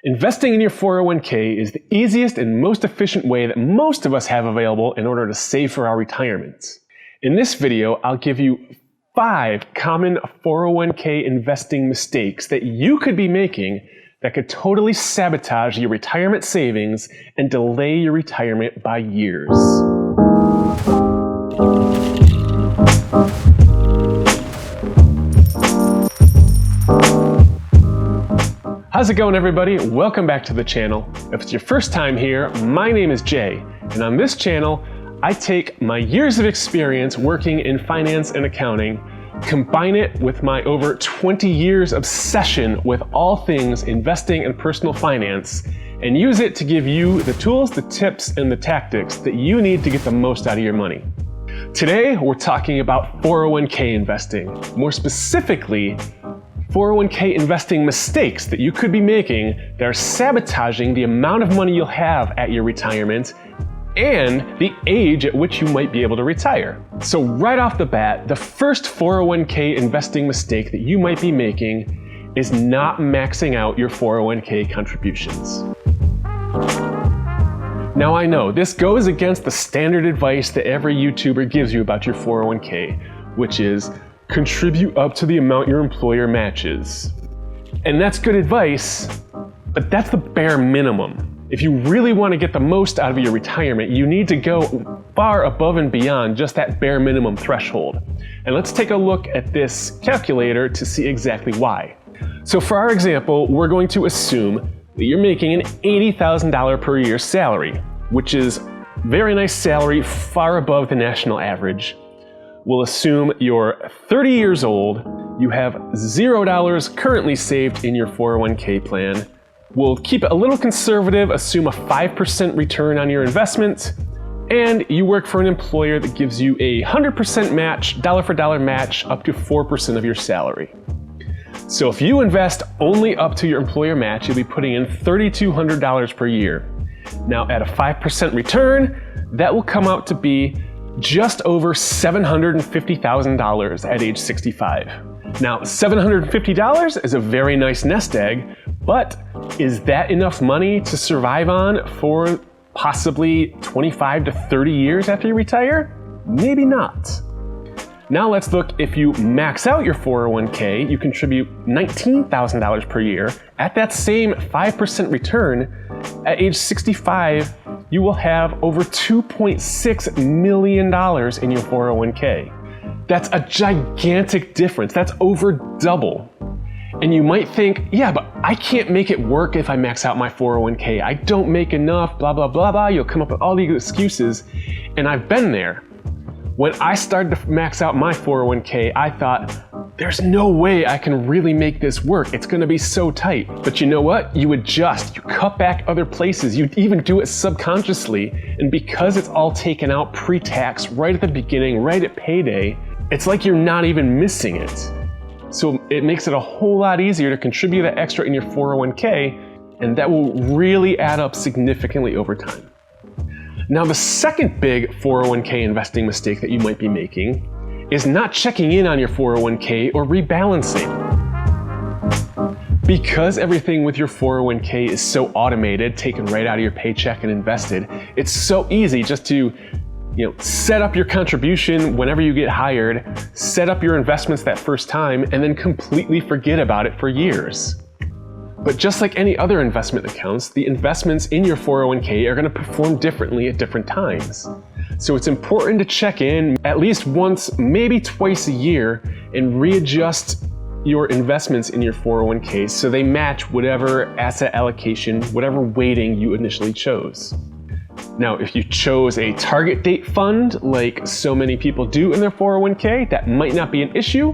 Investing in your 401k is the easiest and most efficient way that most of us have available in order to save for our retirement. In this video, I'll give you 5 common 401k investing mistakes that you could be making that could totally sabotage your retirement savings and delay your retirement by years. How's it going, everybody? Welcome back to the channel. If it's your first time here, my name is Jay, and on this channel, I take my years of experience working in finance and accounting, combine it with my over 20 years obsession with all things investing and personal finance, and use it to give you the tools, the tips, and the tactics that you need to get the most out of your money. Today, we're talking about 401k investing. More specifically, 401k investing mistakes that you could be making that are sabotaging the amount of money you'll have at your retirement and the age at which you might be able to retire. So right off the bat, the first 401k investing mistake that you might be making is not maxing out your 401k contributions. Now I know this goes against the standard advice that every YouTuber gives you about your 401k, which is contribute up to the amount your employer matches. And that's good advice, but that's the bare minimum. If you really want to get the most out of your retirement, you need to go far above and beyond just that bare minimum threshold. And let's take a look at this calculator to see exactly why. So for our example, we're going to assume that you're making an $80,000 per year salary, which is very nice salary, far above the national average. We'll assume you're 30 years old, you have $0 currently saved in your 401k plan. We'll keep it a little conservative, assume a 5% return on your investment, and you work for an employer that gives you a 100% match, dollar for dollar match, up to 4% of your salary. So if you invest only up to your employer match, you'll be putting in $3,200 per year. Now at a 5% return, that will come out to be just over $750,000 at age 65. Now, $750 is a very nice nest egg, but is that enough money to survive on for possibly 25 to 30 years after you retire? Maybe not. Now let's look, if you max out your 401k, you contribute $19,000 per year. At that same 5% return, at age 65, you will have over $2.6 million in your 401k. That's a gigantic difference. That's over double. And you might think, yeah, but I can't make it work if I max out my 401k. I don't make enough, blah, blah, blah, blah. You'll come up with all these excuses. And I've been there. When I started to max out my 401k, I thought, there's no way I can really make this work. It's gonna be so tight. But you know what? You adjust, you cut back other places, you even do it subconsciously. And because it's all taken out pre-tax right at the beginning, right at payday, it's like you're not even missing it. So it makes it a whole lot easier to contribute that extra in your 401k, and that will really add up significantly over time. Now, the second big 401k investing mistake that you might be making is not checking in on your 401k or rebalancing. Because everything with your 401k is so automated, taken right out of your paycheck and invested, it's so easy just to set up your contribution whenever you get hired, set up your investments that first time, and then completely forget about it for years. But just like any other investment accounts, the investments in your 401k are going to perform differently at different times. So it's important to check in at least once, maybe twice a year, and readjust your investments in your 401k so they match whatever asset allocation, whatever weighting you initially chose. Now, if you chose a target date fund, like so many people do in their 401k, that might not be an issue.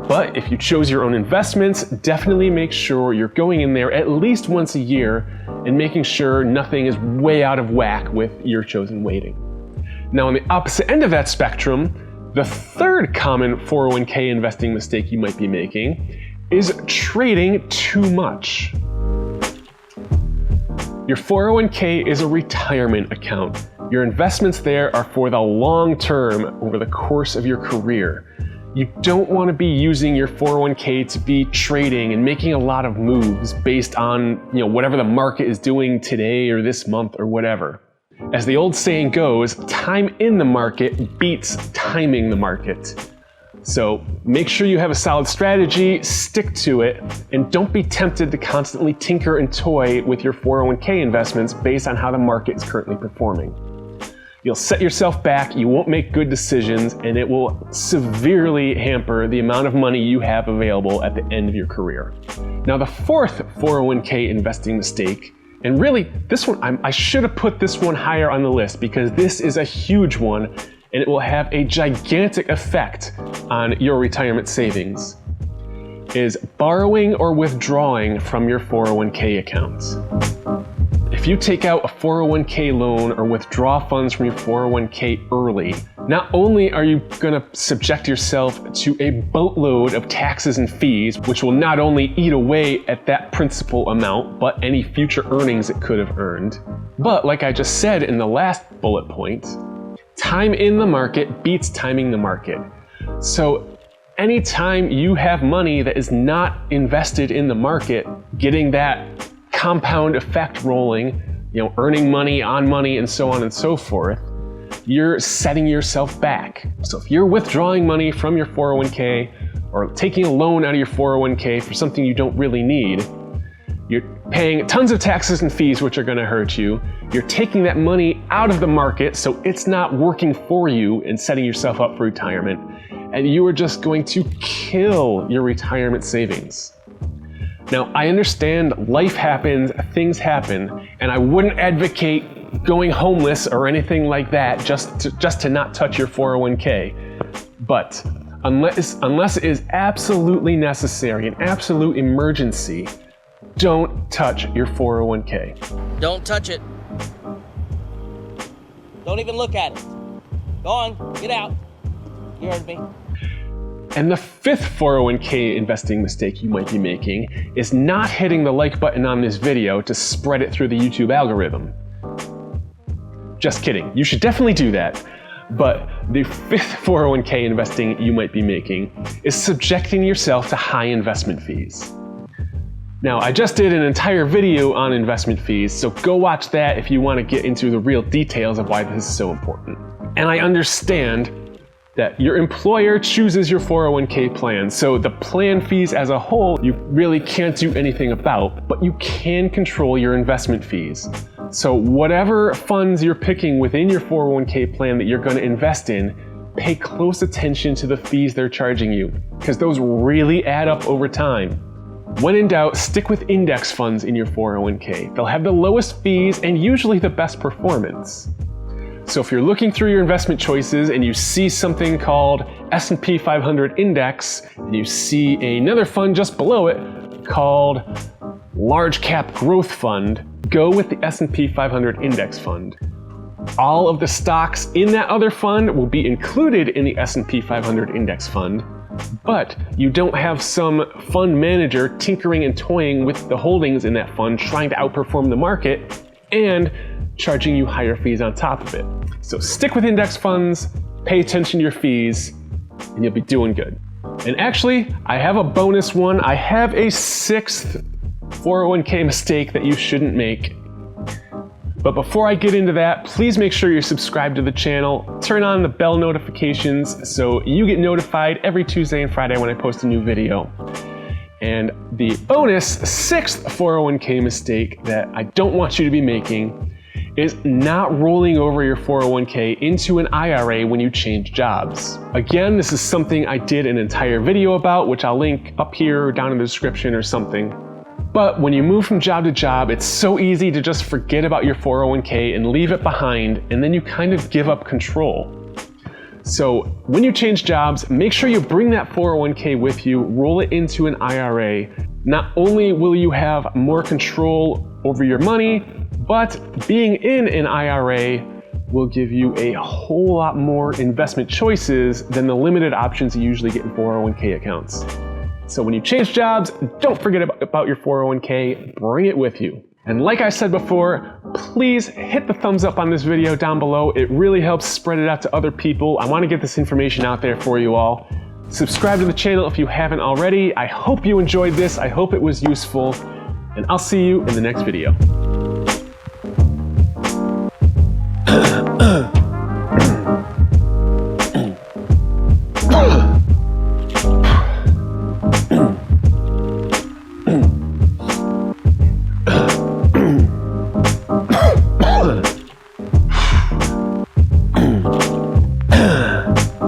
But if you chose your own investments, definitely make sure you're going in there at least once a year and making sure nothing is way out of whack with your chosen weighting. Now, on the opposite end of that spectrum, the third common 401k investing mistake you might be making is trading too much. Your 401k is a retirement account. Your investments there are for the long term over the course of your career. You don't want to be using your 401k to be trading and making a lot of moves based on, whatever the market is doing today or this month or whatever. As the old saying goes, time in the market beats timing the market. So make sure you have a solid strategy, stick to it, and don't be tempted to constantly tinker and toy with your 401k investments based on how the market is currently performing. You'll set yourself back, you won't make good decisions, and it will severely hamper the amount of money you have available at the end of your career. Now, the fourth 401k investing mistake, and really this one, I should have put this one higher on the list because this is a huge one and it will have a gigantic effect on your retirement savings, is borrowing or withdrawing from your 401k account. If you take out a 401k loan or withdraw funds from your 401k early, not only are you going to subject yourself to a boatload of taxes and fees, which will not only eat away at that principal amount, but any future earnings it could have earned, but like I just said in the last bullet point, time in the market beats timing the market. So anytime you have money that is not invested in the market, getting that compound effect rolling, earning money on money and so on and so forth, you're setting yourself back. So if you're withdrawing money from your 401k or taking a loan out of your 401k for something you don't really need, you're paying tons of taxes and fees, which are going to hurt you. You're taking that money out of the market, so it's not working for you and setting yourself up for retirement. And you are just going to kill your retirement savings. Now, I understand life happens, things happen, and I wouldn't advocate going homeless or anything like that just to not touch your 401k. But unless it is absolutely necessary, an absolute emergency, don't touch your 401k. Don't touch it. Don't even look at it. Go on, get out. You heard me. And the fifth 401k investing mistake you might be making is not hitting the like button on this video to spread it through the YouTube algorithm. Just kidding, you should definitely do that. But the fifth 401k investing you might be making is subjecting yourself to high investment fees. Now, I just did an entire video on investment fees, so go watch that if you want to get into the real details of why this is so important. And I understand that your employer chooses your 401k plan, so the plan fees as a whole you really can't do anything about, but you can control your investment fees. So whatever funds you're picking within your 401k plan that you're going to invest in, pay close attention to the fees they're charging you, because those really add up over time. When in doubt, stick with index funds in your 401k. They'll have the lowest fees and usually the best performance. So if you're looking through your investment choices and you see something called S&P 500 Index, and you see another fund just below it called Large Cap Growth Fund, go with the S&P 500 Index Fund. All of the stocks in that other fund will be included in the S&P 500 Index Fund, but you don't have some fund manager tinkering and toying with the holdings in that fund, trying to outperform the market and charging you higher fees on top of it. So stick with index funds, pay attention to your fees, and you'll be doing good. And actually, I have a bonus one. I have a sixth 401k mistake that you shouldn't make. But before I get into that, please make sure you're subscribed to the channel, turn on the bell notifications so you get notified every Tuesday and Friday when I post a new video. And the bonus sixth 401k mistake that I don't want you to be making is not rolling over your 401k into an IRA when you change jobs. Again, this is something I did an entire video about, which I'll link up here or down in the description or something. But when you move from job to job, it's so easy to just forget about your 401k and leave it behind, and then you kind of give up control. So when you change jobs, make sure you bring that 401k with you, roll it into an IRA. Not only will you have more control over your money, but being in an IRA will give you a whole lot more investment choices than the limited options you usually get in 401k accounts. So when you change jobs, don't forget about your 401k, bring it with you. And like I said before, please hit the thumbs up on this video down below. It really helps spread it out to other people. I want to get this information out there for you all. Subscribe to the channel if you haven't already. I hope you enjoyed this. I hope it was useful, and I'll see you in the next video.